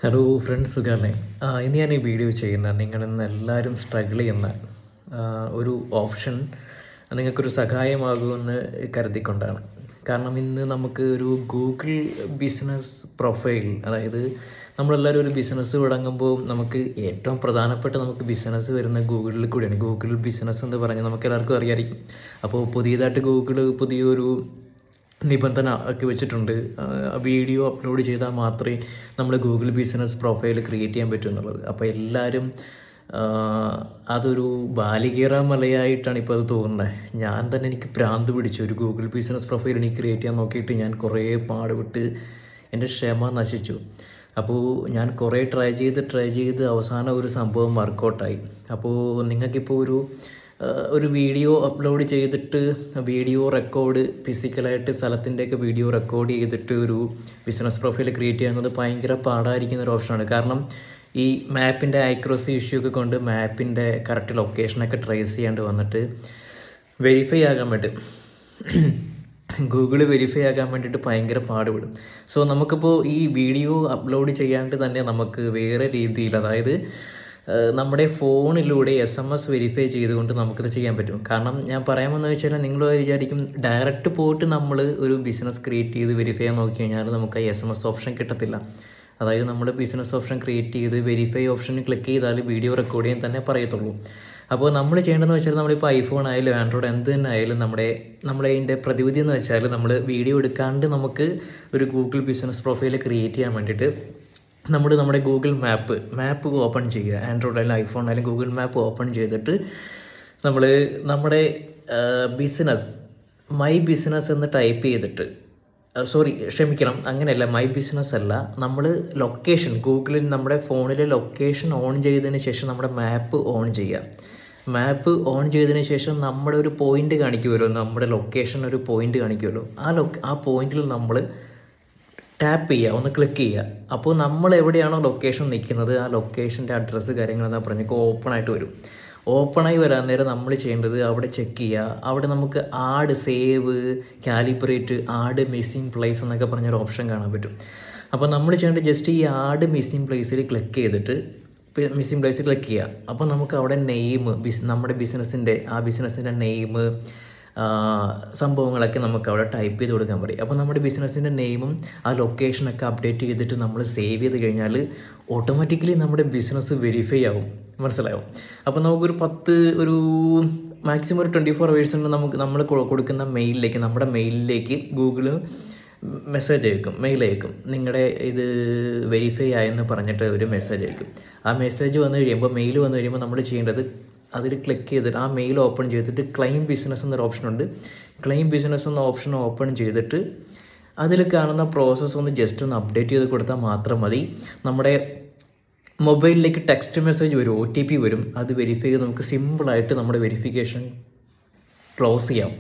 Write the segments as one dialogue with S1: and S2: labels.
S1: Hello friends, സുഖമല്ലേ? ഇന്ന് ഞാൻ ഈ വീഡിയോ ചെയ്യുന്ന നിങ്ങളിന്ന് എല്ലാവരും സ്ട്രഗിൾ ചെയ്യുന്ന ഒരു ഓപ്ഷൻ നിങ്ങൾക്കൊരു സഹായമാകുമെന്ന് കരുതിക്കൊണ്ടാണ്. കാരണം ഇന്ന് നമുക്ക് ഒരു ഗൂഗിൾ ബിസിനസ് പ്രൊഫൈൽ, അതായത് നമ്മളെല്ലാവരും ഒരു ബിസിനസ് തുടങ്ങുമ്പോൾ നമുക്ക് ഏറ്റവും പ്രധാനപ്പെട്ട നമുക്ക് ബിസിനസ് വരുന്ന ഗൂഗിളിൽ കൂടിയാണ്. ഗൂഗിൾ ബിസിനസ് എന്ന് പറഞ്ഞാൽ നമുക്ക് എല്ലാവർക്കും അറിയാമായിരിക്കും. അപ്പോൾ പുതിയതായിട്ട് പുതിയൊരു നിബന്ധന ഒക്കെ വെച്ചിട്ടുണ്ട്. വീഡിയോ അപ്ലോഡ് ചെയ്താൽ മാത്രമേ നമ്മൾ ഗൂഗിൾ ബിസിനസ് പ്രൊഫൈൽ ക്രിയേറ്റ് ചെയ്യാൻ പറ്റൂ എന്നുള്ളത്. അപ്പോൾ എല്ലാവരും അതൊരു ബാലികേറ മലയായിട്ടാണ് ഇപ്പോൾ അത് തോന്നുന്നത്. ഞാൻ തന്നെ എനിക്ക് ഭ്രാന്ത് പിടിച്ചു. ഒരു ഗൂഗിൾ ബിസിനസ് പ്രൊഫൈൽ എനിക്ക് ക്രിയേറ്റ് ചെയ്യാൻ നോക്കിയിട്ട് ഞാൻ കുറേ പാടുപെട്ട് എൻ്റെ ക്ഷമ നശിച്ചു. അപ്പോൾ ഞാൻ കുറേ ട്രൈ ചെയ്ത് അവസാനം ഒരു സംഭവം വർക്കൗട്ടായി. അപ്പോൾ നിങ്ങൾക്കിപ്പോൾ ഒരു വീഡിയോ അപ്ലോഡ് ചെയ്തിട്ട് വീഡിയോ റെക്കോർഡ് ഫിസിക്കലായിട്ട് സ്ഥലത്തിൻ്റെയൊക്കെ വീഡിയോ റെക്കോർഡ് ചെയ്തിട്ട് ഒരു ബിസിനസ് പ്രൊഫൈൽ ക്രിയേറ്റ് ചെയ്യുന്നത് ഭയങ്കര പാടായിരിക്കുന്ന ഒരു ഓപ്ഷനാണ്. കാരണം ഈ മാപ്പിൻ്റെ ആക്യുറസി ഇഷ്യൂ ഒക്കെ കൊണ്ട് മാപ്പിൻ്റെ കറക്റ്റ് ലൊക്കേഷനൊക്കെ ട്രേസ് ചെയ്യാണ്ട് വന്നിട്ട് വെരിഫൈ ആകാൻ വേണ്ടി ഗൂഗിൾ വെരിഫൈ ആകാൻ വേണ്ടിയിട്ട് ഭയങ്കര പാടുപെടും. സോ നമുക്കിപ്പോൾ ഈ വീഡിയോ അപ്ലോഡ് ചെയ്യാണ്ട് തന്നെ നമുക്ക് വേറെ രീതിയിൽ, അതായത് നമ്മുടെ ഫോണിലൂടെ SMS വെരിഫൈ ചെയ്തുകൊണ്ട് നമുക്കിത് ചെയ്യാൻ പറ്റും. കാരണം ഞാൻ പറയാമെന്ന് വെച്ചാൽ നിങ്ങൾ വിചാരിക്കും ഡയറക്റ്റ് പോയിട്ട് നമ്മൾ ഒരു ബിസിനസ് ക്രിയേറ്റ് ചെയ്ത് വെരിഫൈ ചെയ്യാൻ നോക്കി കഴിഞ്ഞാൽ നമുക്ക് SMS ഓപ്ഷൻ കിട്ടത്തില്ല. അതായത് നമ്മൾ ബിസിനസ് ഓപ്ഷൻ ക്രിയേറ്റ് ചെയ്ത് വെരിഫൈ ഓപ്ഷനിൽ ക്ലിക്ക് ചെയ്താൽ വീഡിയോ റെക്കോർഡ് ചെയ്യാൻ തന്നെ പറയത്തുള്ളൂ. അപ്പോൾ നമ്മൾ ചെയ്യേണ്ടതെന്ന് വെച്ചാൽ നമ്മളിപ്പോൾ ഐഫോൺ ആയാലും ആൻഡ്രോയിഡ് എന്ത് തന്നെ ആയാലും നമ്മളതിൻ്റെ പ്രതിവിധി എന്ന് വെച്ചാൽ നമ്മൾ വീഡിയോ എടുക്കാണ്ട് നമുക്ക് ഒരു ഗൂഗിൾ ബിസിനസ് പ്രൊഫൈൽ ക്രിയേറ്റ് ചെയ്യാൻ വേണ്ടിയിട്ട് നമ്മുടെ ഗൂഗിൾ മാപ്പ് ഓപ്പൺ ചെയ്യുക. ആൻഡ്രോയിഡ് ആയാലും ഐഫോൺ ആയാലും ഗൂഗിൾ മാപ്പ് ഓപ്പൺ ചെയ്തിട്ട് നമ്മുടെ മൈ ബിസിനസ് എന്ന് ടൈപ്പ് ചെയ്തിട്ട്, ക്ഷമിക്കണം, അങ്ങനെയല്ല, മൈ ബിസിനസ് അല്ല, നമ്മൾ ലൊക്കേഷൻ ഗൂഗിളിൽ നമ്മുടെ ഫോണിലെ ലൊക്കേഷൻ ഓൺ ചെയ്തതിന് ശേഷം നമ്മുടെ മാപ്പ് ഓൺ ചെയ്യുക. മാപ്പ് ഓൺ ചെയ്തതിന് ശേഷം നമ്മുടെ ഒരു പോയിൻ്റ് കാണിക്കുമല്ലോ, നമ്മുടെ ലൊക്കേഷൻ ഒരു പോയിൻ്റ് കാണിക്കുമല്ലോ, ആ പോയിന്റിൽ നമ്മൾ ടാപ്പ് ചെയ്യുക, ഒന്ന് ക്ലിക്ക് ചെയ്യുക. അപ്പോൾ നമ്മൾ എവിടെയാണോ ലൊക്കേഷൻ നിൽക്കുന്നത് ആ ലൊക്കേഷൻ്റെ അഡ്രസ്സ് കാര്യങ്ങളെന്നാ പറഞ്ഞൊക്കെ ഓപ്പണായി വരാൻ നേരം നമ്മൾ ചെയ്യേണ്ടത് അവിടെ ചെക്ക് ചെയ്യുക. അവിടെ നമുക്ക് സേവ്, കാലിബ്രേറ്റ്, മിസ്സിംഗ് പ്ലേസ് എന്നൊക്കെ പറഞ്ഞൊരു ഓപ്ഷൻ കാണാൻ പറ്റും. അപ്പോൾ നമ്മൾ ചെയ്യേണ്ടത് ജസ്റ്റ് ഈ മിസ്സിംഗ് പ്ലേസിൽ ക്ലിക്ക് ചെയ്തിട്ട് ക്ലിക്ക് ചെയ്യുക. അപ്പോൾ നമുക്ക് അവിടെ നമ്മുടെ ബിസിനസ്സിൻ്റെ നെയിം, സംഭവങ്ങളൊക്കെ നമുക്ക് അവിടെ ടൈപ്പ് ചെയ്ത് കൊടുക്കാൻ പറയും. അപ്പോൾ നമ്മുടെ ബിസിനസ്സിൻ്റെ നെയിമും ആ ലൊക്കേഷനൊക്കെ അപ്ഡേറ്റ് ചെയ്തിട്ട് നമ്മൾ സേവ് ചെയ്ത് കഴിഞ്ഞാൽ ഓട്ടോമാറ്റിക്കലി നമ്മുടെ ബിസിനസ് വെരിഫൈ ആവും. മനസ്സിലാവും? അപ്പോൾ നമുക്കൊരു മാക്സിമം ഒരു 24 hours കൊണ്ട് നമ്മൾ കൊടുക്കുന്ന നമ്മുടെ മെയിലിലേക്ക് ഗൂഗിൾ മെയിൽ അയക്കും. നിങ്ങളുടെ ഇത് വെരിഫൈ ആയെന്ന് പറഞ്ഞിട്ട് ഒരു മെസ്സേജ് അയക്കും. ആ മെസ്സേജ് മെയിൽ വന്നു കഴിയുമ്പോൾ നമ്മൾ ചെയ്യേണ്ടത് അതിൽ ക്ലിക്ക് ചെയ്തിട്ട് ആ മെയിൽ ഓപ്പൺ ചെയ്തിട്ട് ക്ലെയിം ബിസിനസ് എന്നൊരു ഓപ്ഷനുണ്ട്. ക്ലെയിം ബിസിനസ് എന്ന ഓപ്ഷൻ ഓപ്പൺ ചെയ്തിട്ട് അതിൽ കാണുന്ന പ്രോസസ്സ് ഒന്ന് ജസ്റ്റ് ഒന്ന് അപ്ഡേറ്റ് ചെയ്ത് കൊടുത്താൽ മാത്രം മതി. നമ്മുടെ മൊബൈലിലേക്ക് ടെക്സ്റ്റ് മെസ്സേജ് വരും, OTP വരും. അത് വെരിഫൈ ചെയ്ത് നമുക്ക് സിമ്പിളായിട്ട് നമ്മുടെ വെരിഫിക്കേഷൻ ക്ലോസ് ചെയ്യാം.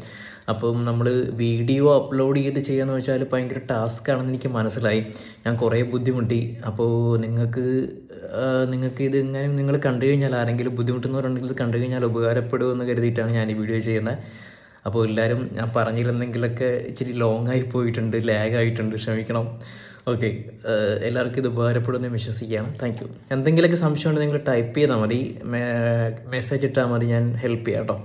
S1: അപ്പം നമ്മൾ വീഡിയോ അപ്ലോഡ് ചെയ്ത് ചെയ്യാന്ന് വെച്ചാൽ ഭയങ്കര ടാസ്ക് ആണെന്ന് എനിക്ക് മനസ്സിലായി. ഞാൻ കുറേ ബുദ്ധിമുട്ടി. അപ്പോൾ നിങ്ങൾക്ക് ഇത് ഇങ്ങനെ നിങ്ങൾ കണ്ടു കഴിഞ്ഞാൽ, ആരെങ്കിലും ബുദ്ധിമുട്ടുന്നവരുണ്ടെങ്കിൽ ഇത് കണ്ടു കഴിഞ്ഞാൽ ഉപകാരപ്പെടുമെന്ന് കരുതിയിട്ടാണ് ഞാൻ ഈ വീഡിയോ ചെയ്യുന്നത്. അപ്പോൾ എല്ലാവരും ഞാൻ പറഞ്ഞിരുന്നെങ്കിലൊക്കെ ഇച്ചിരി ലോങ്ങായി പോയിട്ടുണ്ട്, ലാഗായിട്ടുണ്ട്, ക്ഷമിക്കണം. ഓക്കെ, എല്ലാവർക്കും ഇത് ഉപകാരപ്പെടുമെന്ന് വിശ്വസിക്കുകയാണ്. Thank you. എന്തെങ്കിലുമൊക്കെ സംശയമുണ്ടെങ്കിൽ നിങ്ങൾ ടൈപ്പ് ചെയ്താൽ മതി, മെസ്സേജ് ഇട്ടാൽ മതി, ഞാൻ ഹെൽപ്പ് ചെയ്യാം കേട്ടോ.